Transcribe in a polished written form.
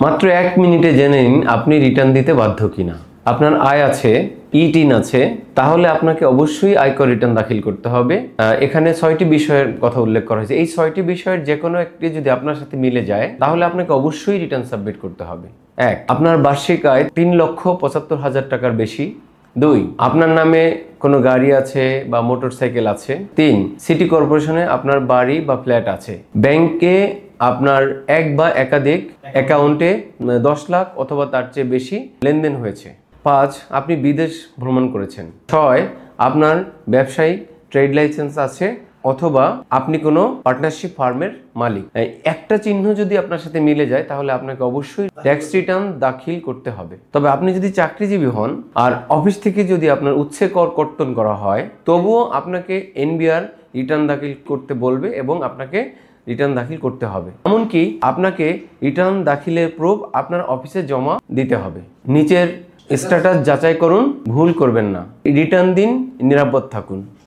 মাত্র 1 মিনিটে জেনে নিন আপনি রিটার্ন দিতে বাধ্য কিনা। আপনার আয় আছে, ই-টিন আছে, তাহলে আপনাকে অবশ্যই আয়কর রিটার্ন দাখিল করতে হবে। এখানে 6টি বিষয়ের কথা উল্লেখ করা হয়েছে। এই 6টি বিষয়ের যে কোনো একটি যদি আপনার সাথে মিলে যায় তাহলে আপনাকে অবশ্যই রিটার্ন সাবমিট করতে হবে। 1, আপনার বার্ষিক আয় 3,75,000 টাকার বেশি। 2, আপনার নামে কোনো গাড়ি আছে বা মোটরসাইকেল আছে। 3, সিটি কর্পোরেশনে আপনার বাড়ি বা ফ্ল্যাট আছে। ব্যাংকে আপনার এক বা একাধিক অ্যাকাউন্টে 10 লাখ অথবা তার চেয়ে বেশি লেনদেন হয়েছে। 5, আপনি বিদেশ ভ্রমণ করেছেন। 6, আপনার ব্যবসায়িক ট্রেড লাইসেন্স আছে অথবা আপনি কোনো পার্টনারশিপ ফার্মের মালিক। একটা চিহ্ন যদি আপনার সাথে মিলে যায় তাহলে আপনাকে অবশ্যই ট্যাক্স রিটার্ন দাখিল করতে হবে। তবে আপনি যদি চাকরিজীবী হন আর অফিস থেকে যদি আপনার উৎসে কর কর্তন করা হয় তবুও আপনাকে এনবিআর রিটার্ন দাখিল করতে বলবে এবং আপনাকে রিটার্ন দাখিল করতে হবে। এমনকি আপনাকে রিটার্ন দাখিলের প্রুফ আপনার অফিসে জমা দিতে হবে। নিচের স্ট্যাটাস যাচাই করুন, ভুল করবেন না। রিটার্ন দিন, নিরাপদ থাকুন।